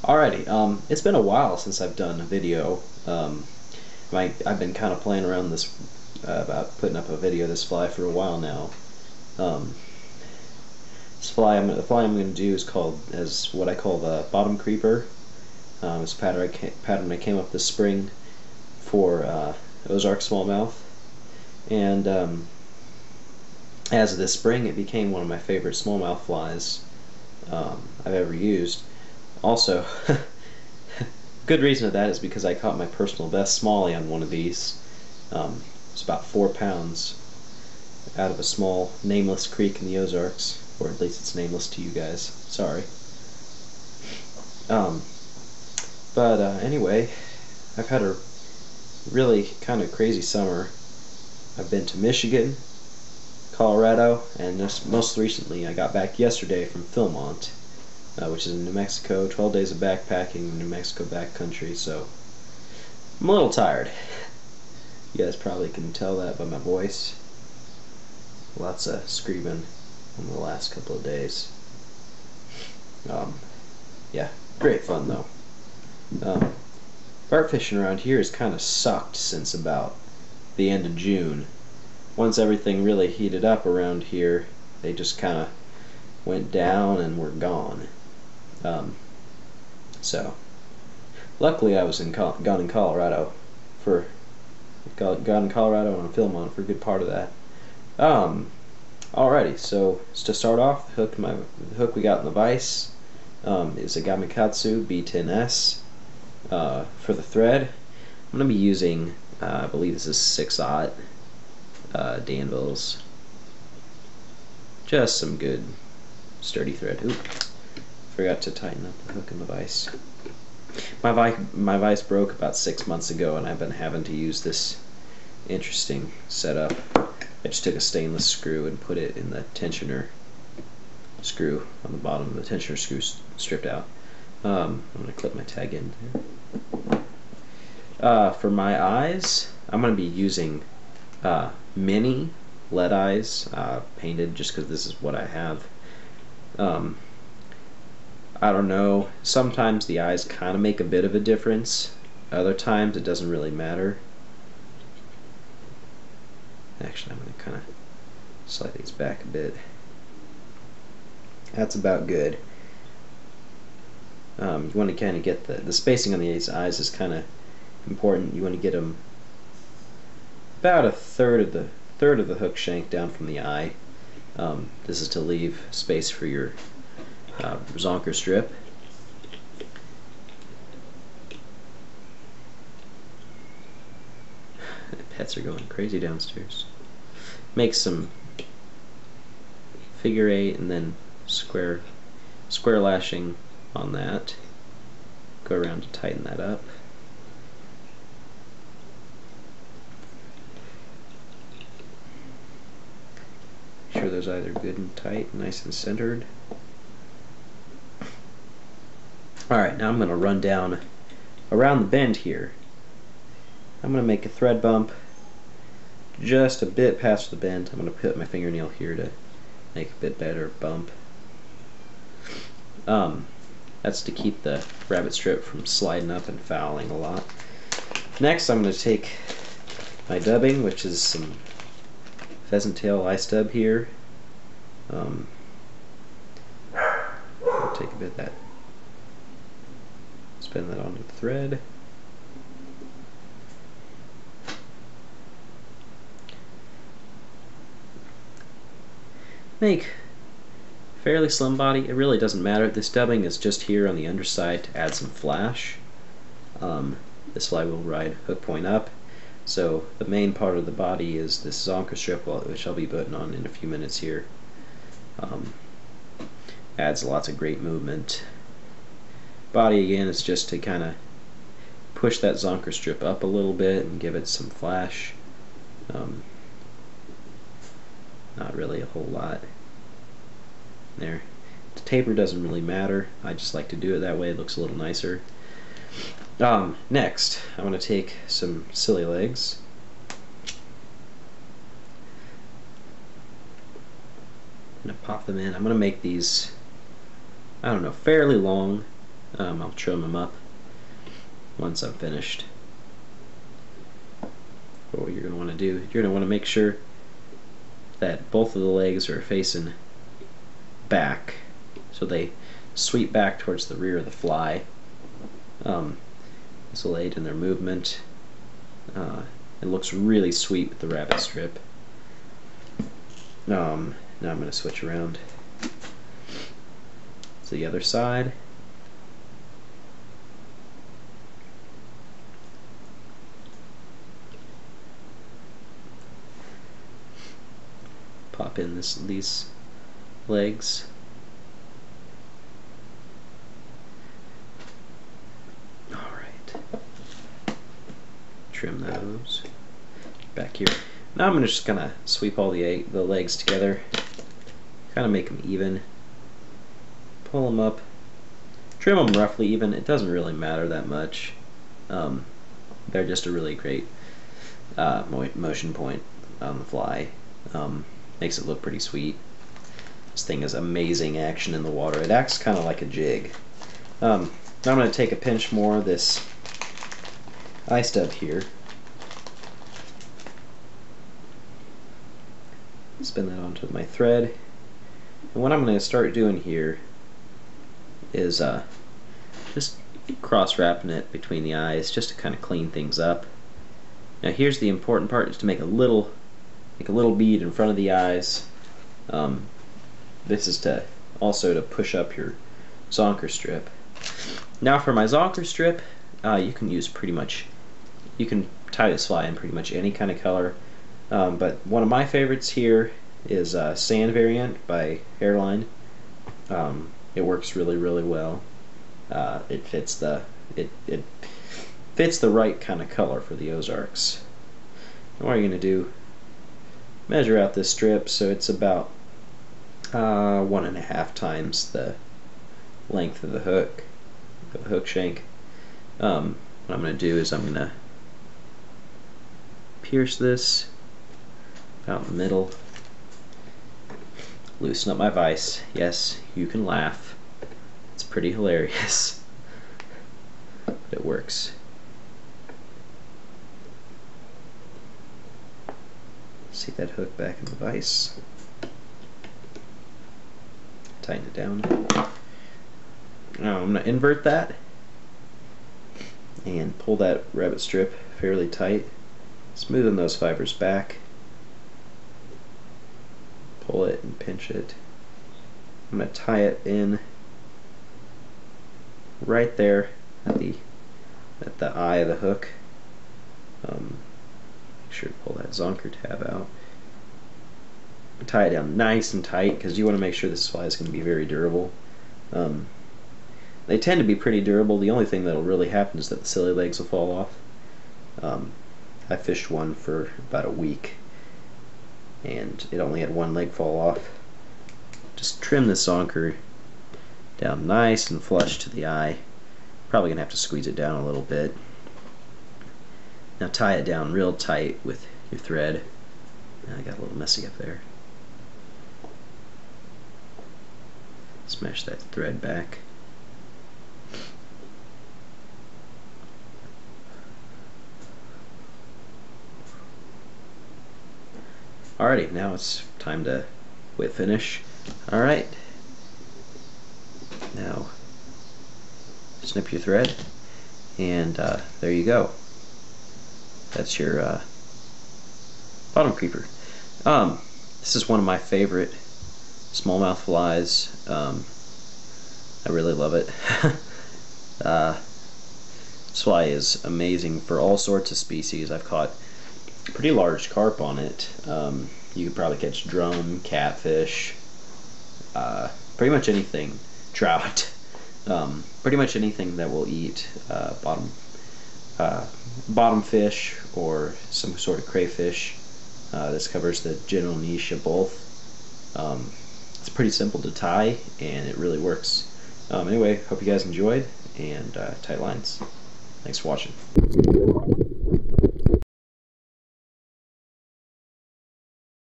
Alrighty, it's been a while since I've done a video. I've been kind of playing around this about putting up a video of this fly for a while now. Um, the fly I'm going to do is called as what I call the bottom creeper. It's a pattern I came up this spring for ozark smallmouth, and as of this spring, it became one of my favorite smallmouth flies I've ever used. Also, good reason of that is because I caught my personal best smallie on one of these. It's about 4 pounds out of a small nameless creek in the Ozarks, or at least it's nameless to you guys. Sorry. Anyway, I've had a really kind of crazy summer. I've been to Michigan, Colorado, and just most recently I got back yesterday from Philmont, which is in New Mexico. 12 days of backpacking in New Mexico backcountry, so I'm a little tired. You guys probably can tell that by my voice. Lots of screaming in the last couple of days. Yeah, great fun though. Carp fishing around here has kind of sucked since about the end of June. Once everything really heated up around here, they just kind of went down and were gone. So luckily I was gone in Colorado and on Philmont for a good part of that. Alrighty, so to start off, the hook we got in the vise is a Gamakatsu B10S. For the thread, I'm going to be using, I believe this is 6/0 Danville's. Just some good sturdy thread. Oop, forgot to tighten up the hook in the vise. My vise broke about 6 months ago, and I've been having to use this interesting setup. I just took a stainless screw and put it in the tensioner screw on the bottom. The tensioner screw stripped out. I'm going to clip my tag in here. For my eyes, I'm going to be using mini lead eyes, painted just because this is what I have. I don't know, sometimes the eyes kind of make a bit of a difference, other times it doesn't really matter. Actually, I'm going to kind of slide these back a bit. That's about good. You want to kind of get the spacing on these eyes is kind of important. You want to get them about a third of the hook shank down from the eye. This is to leave space for your zonker strip. The pets are going crazy downstairs. Make some figure 8 and then square lashing on that. Go around to tighten that up. Make sure those eyes are good and tight, nice and centered. Alright, now I'm going to run down around the bend here. I'm going to make a thread bump just a bit past the bend. I'm going to put my fingernail here to make a bit better bump. That's to keep the rabbit strip from sliding up and fouling a lot. Next, I'm going to take my dubbing, which is some pheasant tail ice dub here. I'll take a bit of that, spin that onto the thread. Make fairly slim body. It really doesn't matter. This dubbing is just here on the underside to add some flash. This fly will ride hook point up. So the main part of the body is this zonker strip, which I'll be putting on in a few minutes here. Adds lots of great movement. Body again is just to kind of push that zonker strip up a little bit and give it some flash. Not really a whole lot there. The taper doesn't really matter. I just like to do it that way. It looks a little nicer. Next, I'm going to take some silly legs. I'm going to pop them in. I'm going to make these, I don't know, fairly long. I'll trim them up once I'm finished. But what you're going to want to do, you're going to want to make sure that both of the legs are facing back, so they sweep back towards the rear of the fly. This will aid in their movement. It looks really sweet with the rabbit strip. Now I'm going to switch around to the other side. Pop in these legs. Alright. Trim those. Back here. Now I'm just going to sweep all the legs together. Kind of make them even. Pull them up. Trim them roughly even. It doesn't really matter that much. They're just a really great motion point on the fly. Makes it look pretty sweet. This thing is amazing action in the water. It acts kind of like a jig. Now I'm going to take a pinch more of this eye stud here. Spin that onto my thread. And what I'm going to start doing here is just cross-wrapping it between the eyes just to kind of clean things up. Now here's the important part, is to make a little bead in front of the eyes. This is also to push up your zonker strip. Now for my zonker strip, you can use you can tie this fly in pretty much any kind of color. But one of my favorites here is Sand Variant by Hairline. It works really, really well. It fits the right kind of color for the Ozarks. And what you're going to do, measure out this strip so it's about 1.5 times the length of the hook shank. What I'm going to do is I'm going to pierce this about in the middle, loosen up my vise. Yes, you can laugh. It's pretty hilarious. But it works. See that hook back in the vise. Tighten it down. Now I'm going to invert that and pull that rabbit strip fairly tight, smoothing those fibers back. Pull it and pinch it. I'm going to tie it in right there at the eye of the hook. Make sure to pull that zonker tab out. Tie it down nice and tight because you want to make sure this fly is going to be very durable. They tend to be pretty durable. The only thing that will really happen is that the silly legs will fall off. I fished one for about a week and it only had one leg fall off. Just trim this zonker down nice and flush to the eye. Probably gonna have to squeeze it down a little bit. Now tie it down real tight with your thread. I got a little messy up there. Smash that thread back. Alrighty, now it's time to quit finish. Alright. Now snip your thread and there you go. That's your bottom creeper. This is one of my favorite smallmouth flies. I really love it. This fly is amazing for all sorts of species. I've caught pretty large carp on it. You could probably catch drum, catfish, pretty much anything, trout, pretty much anything that will eat bottom fish or some sort of crayfish. This covers the general niche of both. It's pretty simple to tie and it really works. Anyway, hope you guys enjoyed, and tight lines. Thanks for watching.